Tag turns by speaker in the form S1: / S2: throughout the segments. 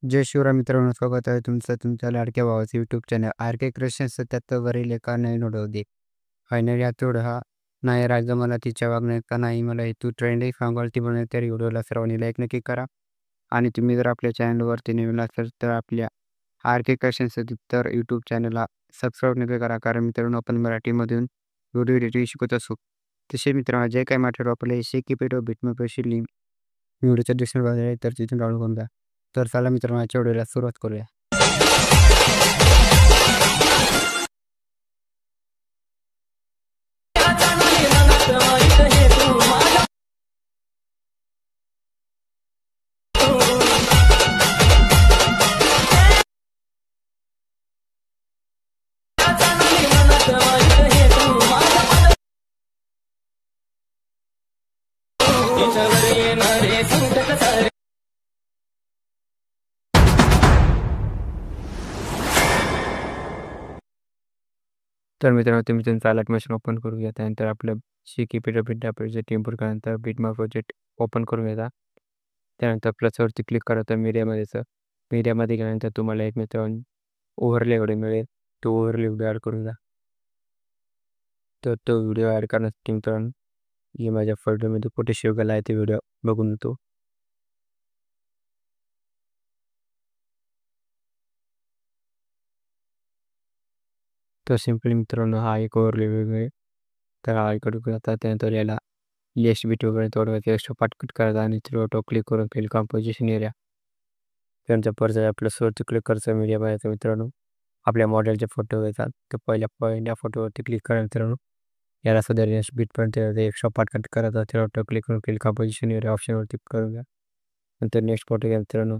S1: जय शिवराय मित्रांनो, स्वागत आहे तुमचं तुमच्या लाडक्या भावाचं यूट्यूब चॅनल आर के क्रिश्चन 77 वरील एका नवीन व्हिडिओमध्ये. फायनली आठवडा हा नाही राजा मला तिच्या वागण्यात का नाही मला हे तू ट्रेंडही सांगाल ती बनवते तर व्हिडिओला सर्वांनी लाईक नक्की करा. आणि तुम्ही जर आपल्या चॅनलवरती नवीन असेल तर आपल्या आर के क्रिश्चन 77 यूट्यूब चॅनलला सबस्क्राईब नक्की करा. कारण मित्रांनो आपण मराठीमधून व्हिडिओ एडिटिंग शिकत असू. तसे मित्रांनो जे काही मॅटर आपले शेकी बिटमध्ये लिंक व्हिडिओच्या डिस्क्रिप्शन आहे तर तिथून डाउनलोड करून द्या. तर चला मित्रांनो आजच्या व्हिडिओला सुरुवात करूया. तर मित्रांनो तुम्ही तुमचा अलर्ट मशीन ओपन करून घ्या. त्यानंतर आपलं शिकीपीटर प्रोजेक्ट इम्पोर्ट केल्यानंतर बिटमॅप प्रोजेक्ट ओपन करून घ्यायचा. त्यानंतर प्लसवरती क्लिक करा. तर मीडियामध्ये गेल्यानंतर तुम्हाला एक मित्रांनो ओव्हरले व्हिडिओ मिळेल. तो ओव्हरले व्हिडिओ ॲड करून द्या. तर तो व्हिडिओ ॲड करण्यासाठी मित्रांनो मी माझ्या फोल्डरमध्ये कुठे सेव्ह केला आहे ते व्हिडिओ बघून येतो. तर सिम्पली मित्रांनो हा एक ओव्हरले व्हिडिओ आहे. तर हा इकडे करता त्यानंतर याला लेस बीट वगैरे थोडं एक्स्ट्रा पाटकट करायचा आणि ऑटो क्लिक करून फिल कॉम्पोजिशन एरिया. त्यानंतर परत प्लसवरती क्लिक करायचं मीडिया पाहायचं मित्रांनो. आपल्या मॉडेलचे फोटो येतात तर पहिल्या फोटोवरती क्लिक करा मित्रांनो. याला सुद्धा लेस बीटपर्यंत एक्स्ट्रा पाटकट करायचा तर ऑटो क्लिक करून फिल कॉम्पोजिशन एरिया ऑप्शनवरती करून घ्या. नंतर नेक्स्ट फोटो घ्या मित्रांनो.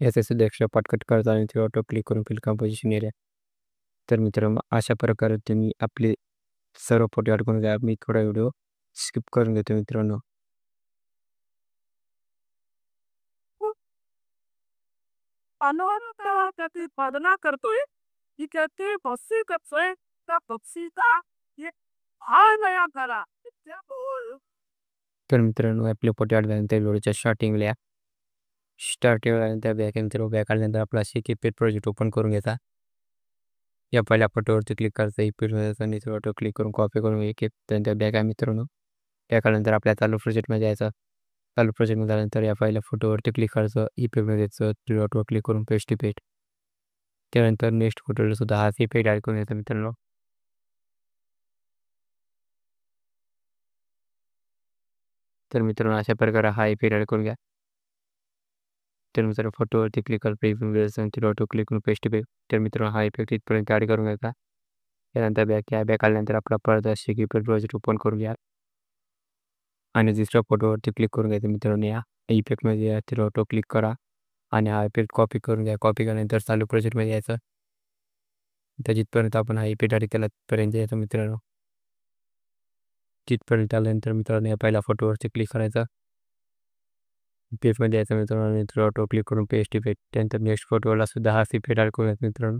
S1: याचे सुद्धा एक्स्ट्रा पाटकट करायचा आणि ऑटो क्लिक करून फिल कॉम्पोजिशन एरिया. तर मित्रांनो अशा प्रकारे तुम्ही आपले सर्व फोटो ॲड करून घ्या. मी थोडा व्हिडिओ स्किप करून घेतो मित्रांनो.
S2: त्याची साधना करतोय की त्याचे बक्षी करतोय त्या बक्षीचा एक भाव नया करा.
S1: तर मित्रांनो आपले फोटो ॲड झाल्यानंतर व्हिडिओच्या स्टार्टिंगला बॅक आल्यानंतर आपला शिकीपेट प्रोजेक्ट ओपन करून घ्यायचा. या पहिल्या फोटोवरती क्लिक करायचं इपेड आणि ऑटो क्लिक करून कॉपी करून एक त्यानंतर बॅक आहे मित्रांनो. बॅक आल्यानंतर आपल्या चालू प्रोजेक्टमध्ये यायचं. चालू प्रोजेक्टमध्ये आल्यानंतर या पहिल्या फोटोवरती क्लिक करायचं इफेक्टमध्ये यायचं ऑटो क्लिक करून पेस्ट इफेक्ट. त्यानंतर नेक्स्ट फोटोला सुद्धा हाच इफेक्ट ॲड करून घ्यायचा मित्रांनो. तर मित्रांनो अशा प्रकारे हा इफेक्ट ॲड करून घ्या. तर मित्रांनो फोटोवरती क्लिक करा ऑटो क्लिक करून पेस्ट इफेक्ट. तर मित्रांनो हा इफेक्ट इथपर्यंत ॲड करून घ्यायचा. त्यानंतर बॅक आल्यानंतर आपला परत शिकीपेट प्रोजेक्ट ओपन करून घ्या आणि दुसऱ्या फोटोवरती क्लिक करून घ्यायचं मित्रांनो. या इफेक्टमध्ये या ऑटो क्लिक करा आणि हा इफेक्ट कॉपी करून घ्या. कॉपी केल्यानंतर चालू प्रोजेक्टमध्ये यायचं. तर जिथपर्यंत आपण हा इफेक्ट ॲड केला तिथपर्यंत यायचं मित्रांनो. तिथपर्यंत आल्यानंतर मित्रांनो या पहिल्या फोटोवरती क्लिक करायचं. पेजमध्ये यायचं मित्रांनो आणि ऑटो क्लिक करून पेस्ट इफेक्ट. त्यानंतर नेक्स्ट फोटोला सुद्धा हाच इफेक्ट ॲड करून घ्यायचा मित्रांनो.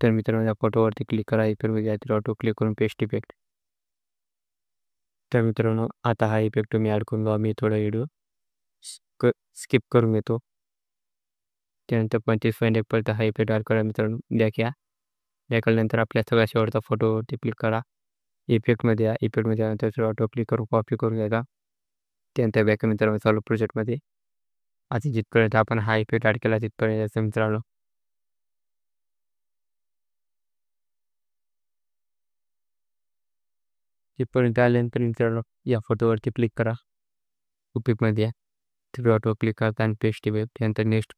S1: तर मित्रांनो या फोटोवरती क्लिक करा. इफेक्टमध्ये यायचं ऑटो क्लिक करून पेस्ट इफेक्ट. तर मित्रांनो आता हा इफेक्ट तुम्ही ॲड करून मी थोडा व्हिडिओ स्किप करून घेतो. त्यानंतर 25 पर्यंत हा इफेक्ट ॲड करा मित्रांनो. बॅक आल्यानंतर आपल्या सगळ्या शेवटचा फोटोवरती क्लिक करा. इफेक्टमध्ये या इफेक्टमध्ये आल्यानंतर ऑटो क्लिक करून कॉपी करून घ्यायचा. त्यानंतर बॅक मित्रांनो चालू प्रोजेक्टमध्ये आता जिथपर्यंत आपण हा इफेक्ट ॲड केला तिथपर्यंत यायचं मित्रांनो. तिथपर्यंत आल्यानंतर मित्रांनो या फोटोवरती क्लिक करा. इफेक्टमध्ये या तिकडे ऑटो क्लिक करता आणि पेस्ट इफेक्ट. त्यानंतर नेक्स्ट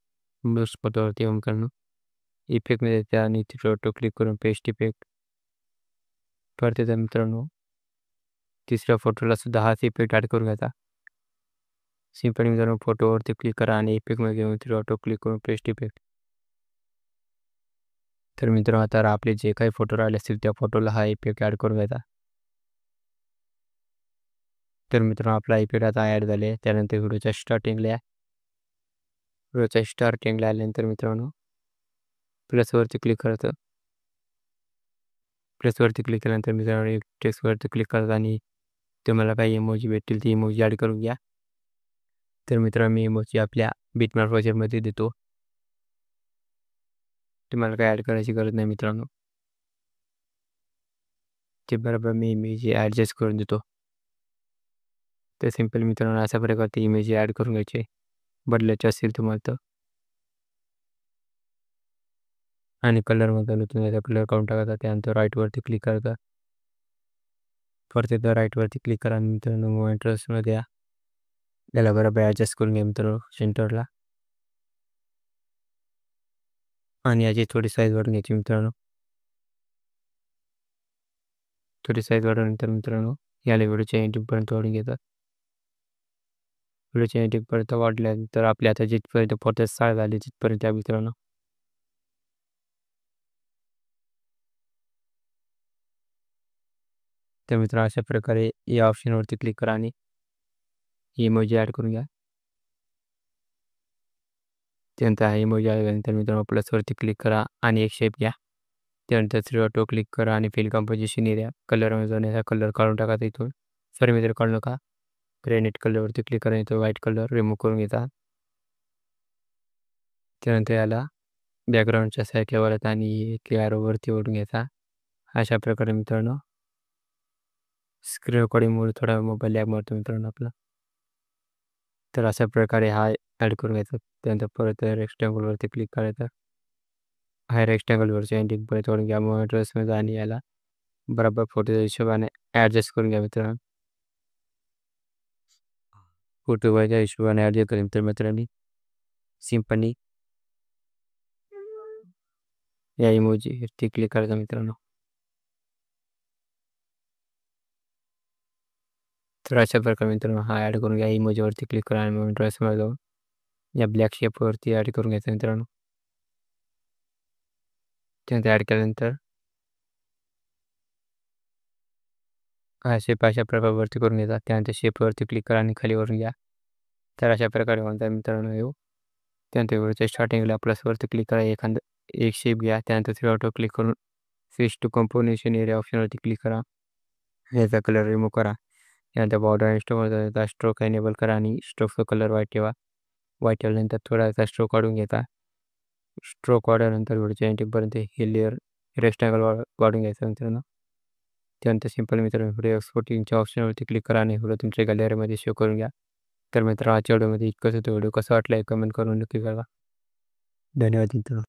S1: फोटोवरती येऊन करणं इफेक्टमध्ये त्या आणि तिकडे ऑटो क्लिक करून पेस्ट इफेक्ट. परत येतं मित्रांनो तिसऱ्या फोटोला सुद्धा हाच इफेक्ट ॲड करून घ्यायचा. सिम्पली मित्रांनो फोटोवरती क्लिक करा आणि इफेक्टमध्ये येऊन तिकडे ऑटो क्लिक करून पेस्ट इफेक्ट. तर मित्रांनो आता आपले जे काही फोटो राहिले असतील त्या फोटोला हा इफेक्ट ॲड करून घ्यायचा. तर मित्रांनो आपला इफेक्ट आता ॲड झाले. त्यानंतर व्हिडिओच्या स्टार्टिंगला आल्यानंतर मित्रांनो प्लसवरती क्लिक करायचं. प्लसवरती क्लिक केल्यानंतर मित्रांनो एक टेक्स्टवरती क्लिक करायचं आणि तुम्हाला काही इमोजी भेटतील ती इमोजी ॲड करून घ्या. तर मित्रांनो मी इमोजी आपल्या बिटमॅप प्रोजेक्टमध्ये देतो. तुम्हाला काय ॲड करायची गरज नाही मित्रांनो. ते बरोबर मी इमेज ॲडजस्ट करून देतो. तर सिंपल मित्रांनो अशा प्रकारचे इमेज ॲड करून घ्यायचे. बदलायचे असेल तुम्हाला तर. आणि कलरमध्ये तुम्ही याचा कलर काढून टाकायचा. त्यानंतर राईटवरती क्लिक करायचं. परत एकदा राईटवरती क्लिक करा आणि मित्रांनो मूव्ह इंटरेस्टमध्ये या. याला बरोबर ॲडजस्ट करून घ्या मित्रांनो सेंटरला. आणि याची थोडी साईज वाढवून घ्यायची मित्रांनो. थोडी साईज वाढवल्यानंतर मित्रांनो याला व्हिडिओच्या एंडिंगपर्यंत वाढून घेतात. व्हिडिओच्या एंडिंगपर्यंत वाढल्यानंतर आपल्या आता जिथपर्यंत फोटो स्टार्ट झाले तिथपर्यंत या मित्रांनो. तर मित्रांनो अशा प्रकारे या ऑप्शनवरती क्लिक करा आणि इमोजी ॲड करून घ्या. त्यानंतर हा इमोजी आल्यानंतर मित्रांनो प्लसवरती क्लिक करा आणि एक शेप घ्या. त्यानंतर थ्री ऑटो क्लिक करा आणि फिल कंपोजिशन एरिया कलरमध्ये जाऊन याचा कलर काढून टाका इथून. सॉरी मित्र काढू नका. ग्रेनाइट कलरवरती क्लिक करा इथं व्हाईट कलर रिमूव्ह करून घेता. त्यानंतर याला बॅकग्राऊंडच्या साईडला वळत आणि ॲरोवरती ओढून घ्यायचा. अशा प्रकारे मित्रांनो स्क्रीन रेकॉर्डिंगमुळे थोडा मोबाईल लॅग मारतो मित्रांनो आपला. तर अशा प्रकारे हा ॲड करून घ्यायचा. त्यानंतर परत रेक्टँगलवरती क्लिक करायचं. हा रेक्टँगलवरच्या एंडिंगपर्यंत ओढून घ्या. मूव्ह इंटरेस्टमध्ये आणि याला बरोबर फोटोच्या हिशोबाने ॲडजस्ट करून घ्या मित्रांनो. फोटोच्या हिशोबाने ॲडजस्ट करून तर मित्रांनी सिंपली या इमोजीवरती क्लिक करायचं मित्रांनो. तर अशा प्रकारे मित्रांनो हा ॲड करून घ्या. इमोजीवरती क्लिक करा आणि इंटरेस्टमध्ये जाऊन या ब्लॅक शेपवरती ॲड करून घ्यायचं मित्रांनो. त्यानंतर ॲड केल्यानंतर हा शेप अशा प्रकारवरती करून घ्यायचा. त्यानंतर शेपवरती क्लिक करा आणि खाली वरून घ्या. तर अशा प्रकारे होता मित्रांनो येऊ. त्यानंतर वरच्या स्टार्टिंगला प्लसवरती क्लिक करा. एक शेप घ्या. त्यानंतर थ्री ऑटो क्लिक करून स्विच टू कंपोजिशन एरिया ऑप्शनवरती क्लिक करा. याचा कलर रिमूव्ह करा. त्यानंतर बॉर्डर आणि स्ट्रोक एनेबल करा आणि स्ट्रोकचा कलर व्हाईट ठेवा. व्हाईट ठेवल्यानंतर थोडासा स्ट्रोक काढून घेता. स्ट्रोक वाढल्यानंतर व्हिडिओच्या एंडिंगपर्यंत हे लेअर रेक्टँगल वाढून घ्यायचं मित्रांनो. त्यानंतर सिंपल मित्रांनो व्हिडिओ एक्सपोर्टिंगच्या ऑप्शनवरती क्लिक करा आणि व्हिडिओ तुमच्या गॅलरीमध्ये सेव्ह करून घ्या. तर मित्रांनो आजच्या व्हिडिओमध्ये इतकंच होतं. व्हिडिओ कसा वाटला कमेंट करून नक्की कळवा. धन्यवाद मित्रांनो.